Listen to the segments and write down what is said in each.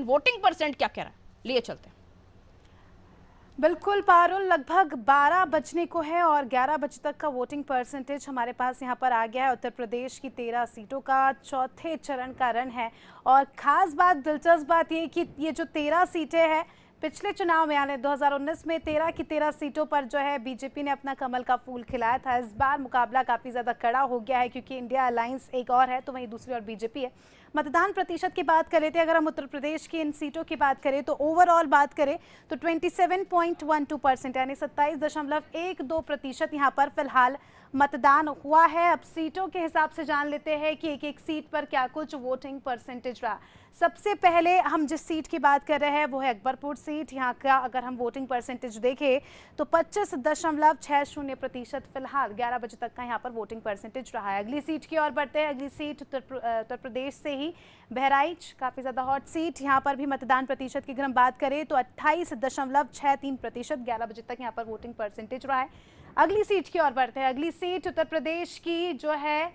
लेकिन voting percent क्या कह रहा है, लिए चलते हैं। बिल्कुल पारुल, लगभग 12 बजने को है और 11 बजे तक का वोटिंग परसेंटेज हमारे पास यहाँ पर आ गया है। उत्तर प्रदेश की 13 सीटों का चौथे चरण का रन है और खास बात, दिलचस्प बात ये कि ये जो 13 सीटें हैं, पिछले चुनाव में यानी 2019 में 13 की 13 सीटों पर जो है बीजेपी ने अपना कमल का फूल खिलाया था। इस बार मुकाबला काफ़ी ज़्यादा कड़ा हो गया है क्योंकि इंडिया अलायंस एक और है तो वहीं दूसरी ओर बीजेपी है। मतदान प्रतिशत की बात कर लेते हैं, अगर हम उत्तर प्रदेश की इन सीटों की बात करें तो ओवरऑल बात करें तो 27.12% यानी 27.12% यहाँ पर फिलहाल मतदान हुआ है। अब सीटों के हिसाब से जान लेते हैं कि एक एक सीट पर क्या कुछ वोटिंग परसेंटेज रहा। सबसे पहले हम जिस सीट की बात कर रहे हैं वो है अकबरपुर सीट। यहाँ का अगर हम वोटिंग परसेंटेज देखें तो 25.60% फिलहाल 11 बजे तक का यहाँ पर वोटिंग परसेंटेज रहा है। अगली सीट की ओर बढ़ते हैं। अगली सीट उत्तर प्रदेश से ही बहराइच, काफ़ी ज़्यादा हॉट सीट। यहाँ पर भी मतदान प्रतिशत की अगर हम बात करें तो 28.63%, 11 बजे तक यहाँ पर वोटिंग परसेंटेज रहा है। अगली सीट की ओर बढ़ते हैं। अगली सीट उत्तर प्रदेश की जो है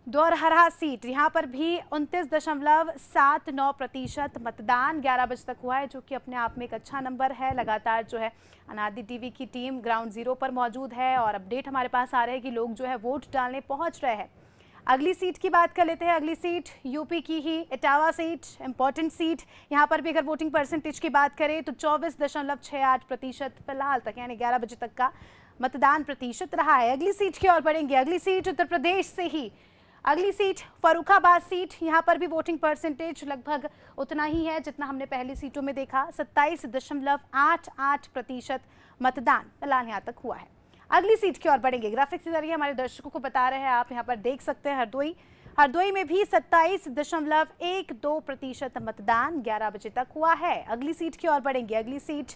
दोरहरा सीट, यहाँ पर भी 29.79% मतदान 11 बजे तक हुआ है, जो कि अपने आप में एक अच्छा नंबर है। लगातार जो है अनादि टीवी की टीम ग्राउंड जीरो पर मौजूद है और अपडेट हमारे पास आ रहे हैं कि लोग जो है वोट डालने पहुंच रहे हैं। अगली सीट की बात कर लेते हैं। अगली सीट यूपी की ही इटावा सीट, इंपॉर्टेंट सीट। यहाँ पर भी अगर वोटिंग परसेंटेज की बात करें तो 24.68% फिलहाल तक यानी 11 बजे तक का मतदान प्रतिशत रहा है। अगली सीट की ओर बढ़ेंगे। अगली सीट उत्तर प्रदेश से ही अगली सीट फर्रुखाबाद सीट। यहाँ पर भी वोटिंग परसेंटेज लगभग उतना ही है जितना हमने पहली सीटों में देखा, 27.88% मतदान फिलहाल यहाँ तक हुआ है। अगली सीट की ओर बढ़ेंगे। ग्राफिक्स के जरिए हमारे दर्शकों को बता रहे हैं, आप यहाँ पर देख सकते हैं हरदोई में भी 27.12% मतदान 11 बजे तक हुआ है। अगली सीट की ओर बढ़ेंगे। अगली सीट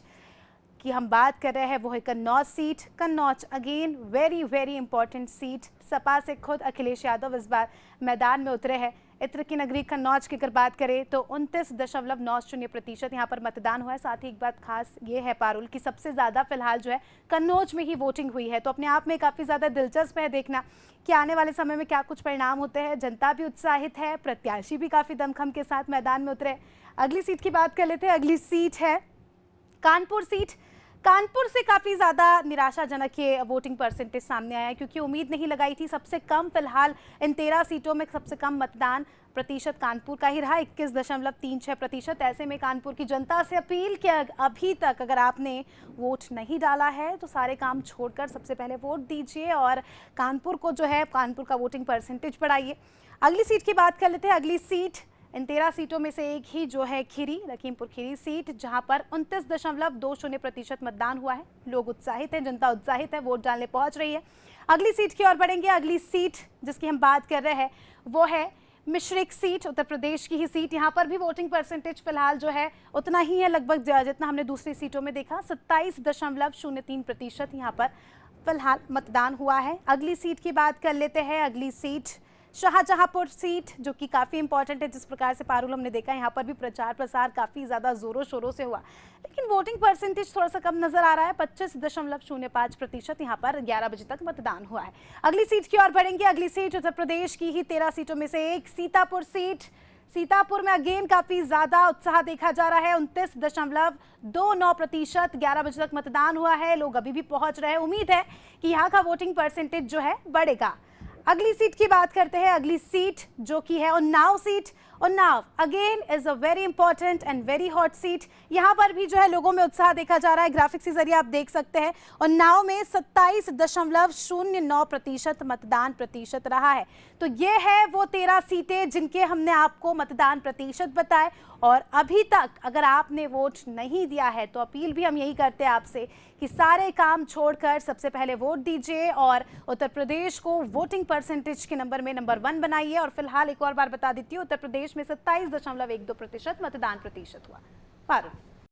की हम बात कर रहे हैं वो है Kannauj seat. Kannauj again very important seat. Sapa से खुद अखिलेश यादव इस बार मैदान में उतरे हैं। इत्र की नगरी कन्नौज की अगर बात करें तो 29.90% यहाँ पर मतदान हुआ है। साथ ही एक बात खास ये है पारुल कि सबसे ज़्यादा फिलहाल जो है कन्नौज में ही वोटिंग हुई है, तो अपने आप में काफ़ी ज़्यादा दिलचस्प है देखना कि आने वाले समय में क्या कुछ परिणाम होते हैं। जनता भी उत्साहित है, प्रत्याशी भी काफ़ी दमखम के साथ मैदान में उतरे। अगली सीट की बात कर लेते हैं। अगली सीट है कानपुर सीट। कानपुर से काफ़ी ज़्यादा निराशाजनक ये वोटिंग परसेंटेज सामने आया है क्योंकि उम्मीद नहीं लगाई थी। सबसे कम फिलहाल इन 13 सीटों में सबसे कम मतदान प्रतिशत कानपुर का ही रहा, 21.36%। ऐसे में कानपुर की जनता से अपील कि अभी तक अगर आपने वोट नहीं डाला है तो सारे काम छोड़कर सबसे पहले वोट दीजिए और कानपुर को जो है कानपुर का वोटिंग परसेंटेज बढ़ाइए। अगली सीट की बात कर लेते हैं। अगली सीट इन 13 सीटों में से एक ही जो है खीरी, लखीमपुर खीरी सीट, जहां पर 29.20% मतदान हुआ है। लोग उत्साहित हैं, जनता उत्साहित है, वोट डालने पहुंच रही है। अगली सीट की ओर बढ़ेंगे। अगली सीट जिसकी हम बात कर रहे हैं वो है मिश्रिक सीट, उत्तर प्रदेश की ही सीट। यहाँ पर भी वोटिंग परसेंटेज फिलहाल जो है उतना ही है लगभग जितना हमने दूसरी सीटों में देखा, 27.03% यहाँ पर फिलहाल मतदान हुआ है। अगली सीट की बात कर लेते हैं। अगली सीट शाहजहांपुर सीट, जो कि काफ़ी इंपॉर्टेंट है। जिस प्रकार से पारुल हमने देखा यहाँ पर भी प्रचार प्रसार काफ़ी ज़्यादा ज़ोरों शोरों से हुआ, लेकिन वोटिंग परसेंटेज थोड़ा सा कम नजर आ रहा है। 25.05% यहाँ पर 11 बजे तक मतदान हुआ है। अगली सीट की ओर बढ़ेंगे। अगली सीट उत्तर प्रदेश की ही 13 सीटों में से एक सीतापुर सीट। सीतापुर में अगेन काफ़ी ज़्यादा उत्साह देखा जा रहा है, 29.29%, 11 बजे तक मतदान हुआ है। लोग अभी भी पहुँच रहे हैं। उम्मीद है कि यहाँ का वोटिंग परसेंटेज जो है बढ़ेगा। अगली सीट की बात करते हैं। अगली सीट जो कि है Unnao seat. Unnao again is a very important and very hot seat. यहाँ पर भी जो है लोगों में उत्साह देखा जा रहा है। ग्राफिक्स के जरिए आप देख सकते हैं उन्नाव में 27.09% मतदान प्रतिशत रहा है। तो ये है वो 13 सीटें जिनके हमने आपको मतदान प्रतिशत बताए। और अभी तक अगर आपने वोट नहीं दिया है तो अपील भी हम यही करते हैं आपसे कि सारे काम छोड़कर सबसे पहले वोट दीजिए और उत्तर प्रदेश को वोटिंग परसेंटेज के नंबर में नंबर 1 बनाइए। और फिलहाल एक और बार बता देती हूँ, उत्तर प्रदेश में 27.12% मतदान प्रतिशत हुआ। पारुल।